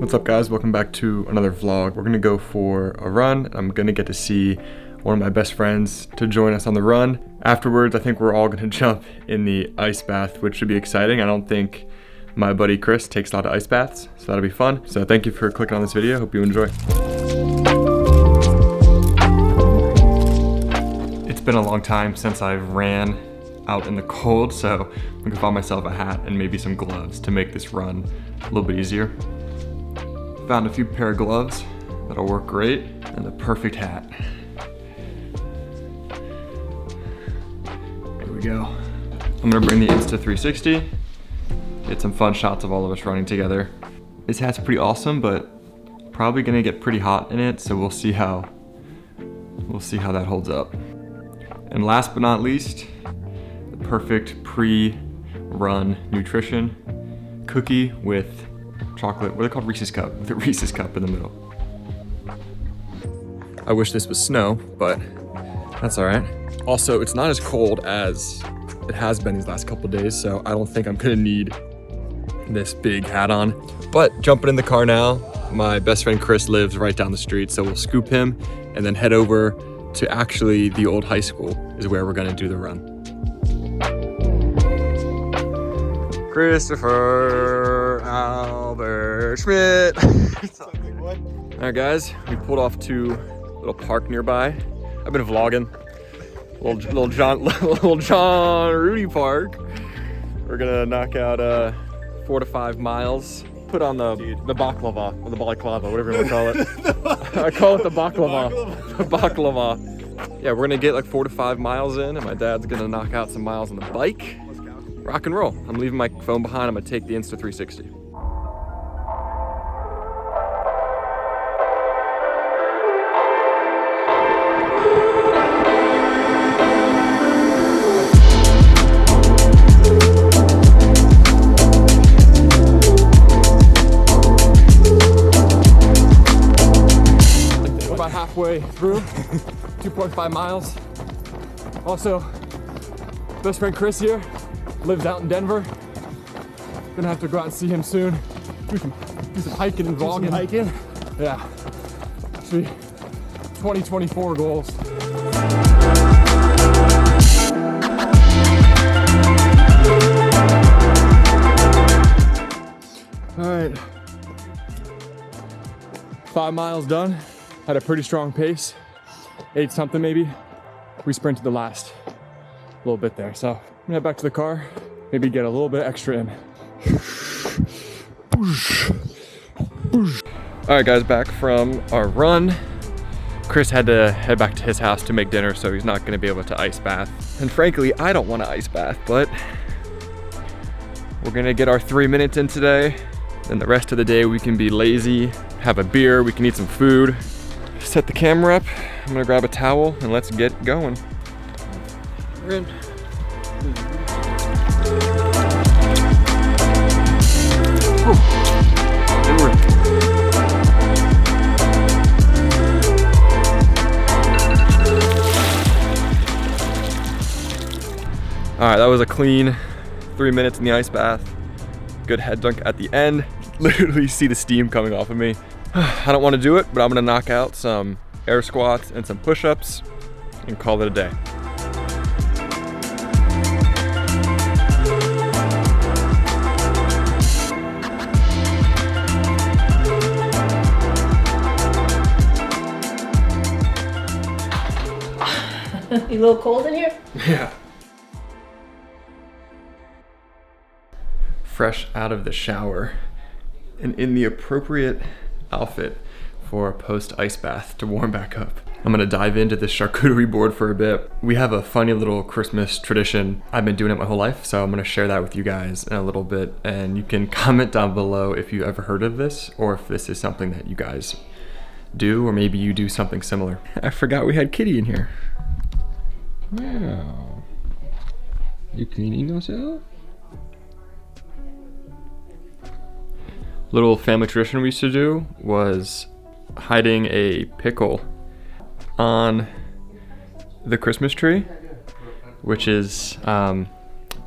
What's up guys, welcome back to another vlog. We're gonna go for a run. I'm gonna get to see one of my best friends to join us on the run. Afterwards, I think we're all gonna jump in the ice bath, which should be exciting. I don't think my buddy Chris takes a lot of ice baths, so that'll be fun. So thank you for clicking on this video, hope you enjoy. It's been a long time since I've ran out in the cold, so I'm gonna find myself a hat and maybe some gloves to make this run a little bit easier. Found a few pair of gloves that'll work great, and the perfect hat. Here we go. I'm gonna bring the Insta360, get some fun shots of all of us running together. This hat's pretty awesome, but probably gonna get pretty hot in it, so we'll see how that holds up. And last but not least, the perfect pre-run nutrition cookie with chocolate, what are they called? Reese's Cup, with a Reese's Cup in the middle. I wish this was snow, but that's all right. Also, it's not as cold as it has been these last couple days, so I don't think I'm gonna need this big hat on. But jumping in the car now, my best friend Chris lives right down the street, so we'll scoop him and then head over to actually the old high school is where we're gonna do the run. Christopher Albert Schmidt. All right guys, we pulled off to a little park nearby. I've been vlogging. Little John Rudy Park. We're gonna knock out 4 to 5 miles. Put on the baklava, or the balaclava, whatever you wanna call it. I call it the baklava. The baklava. Yeah, we're gonna get like 4 to 5 miles in, and my dad's gonna knock out some miles on the bike. Rock and roll. I'm leaving my phone behind. I'm gonna take the Insta360. We're about halfway through, 2.5 miles. Also, best friend Chris here. Lives out in Denver. Gonna have to go out and see him soon. Do some hiking and vlogging. Hiking? Yeah. See, 2024 goals. All right. 5 miles done. Had a pretty strong pace. 8 something maybe. We sprinted the last little bit there, so I'm gonna head back to the car, maybe get a little bit extra in. All right guys, back from our run. Chris had to head back to his house to make dinner, so he's not gonna be able to ice bath. And frankly, I don't want to ice bath, but we're gonna get our 3 minutes in today. Then the rest of the day we can be lazy, have a beer, we can eat some food. Set the camera up, I'm gonna grab a towel and let's get going. We're in. All right, that was a clean 3 minutes in the ice bath. Good head dunk at the end. Literally see the steam coming off of me. I don't want to do it, but I'm gonna knock out some air squats and some push-ups and call it a day. You a little cold in here? Yeah. Fresh out of the shower and in the appropriate outfit for a post-ice bath to warm back up. I'm gonna dive into this charcuterie board for a bit. We have a funny little Christmas tradition. I've been doing it my whole life, so I'm gonna share that with you guys in a little bit, and you can comment down below if you ever heard of this or if this is something that you guys do, or maybe you do something similar. I forgot we had Kitty in here. Wow. You cleaning yourself? Little family tradition we used to do was hiding a pickle on the Christmas tree, which is not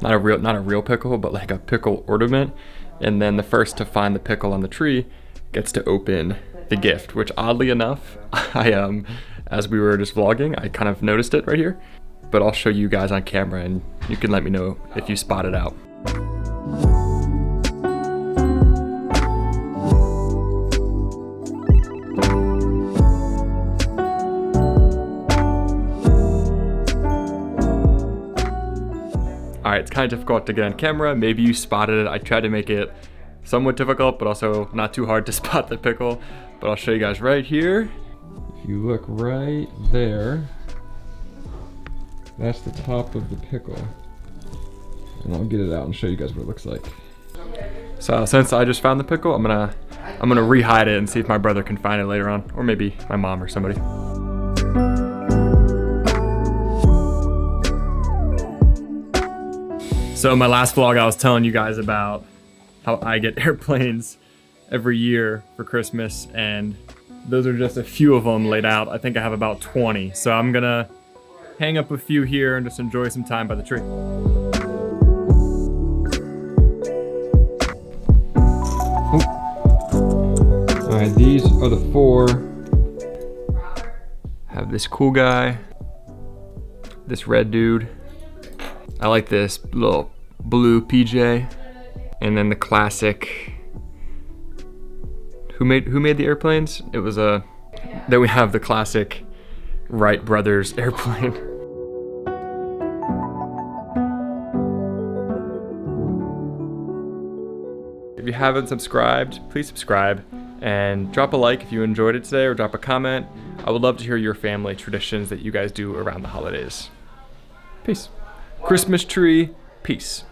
a real pickle, but like a pickle ornament. And then the first to find the pickle on the tree gets to open the gift, which oddly enough, as we were just vlogging, I kind of noticed it right here. But I'll show you guys on camera and you can let me know if you spot it out. All right, it's kind of difficult to get on camera. Maybe you spotted it. I tried to make it somewhat difficult, but also not too hard to spot the pickle. But I'll show you guys right here. If you look right there, that's the top of the pickle. And I'll get it out and show you guys what it looks like. So since I just found the pickle, I'm gonna re-hide it and see if my brother can find it later on, or maybe my mom or somebody. So in my last vlog, I was telling you guys about how I get airplanes every year for Christmas, and those are just a few of them laid out. I think I have about 20. So I'm gonna hang up a few here and just enjoy some time by the tree. All right, these are the 4. Have this cool guy, this red dude. I like this little blue PJ, and then the classic. Who made the airplanes? It was then we have the classic Wright brothers airplane. If you haven't subscribed, please subscribe and drop a like if you enjoyed it today, or drop a comment. I would love to hear your family traditions that you guys do around the holidays. Peace. Christmas tree, peace.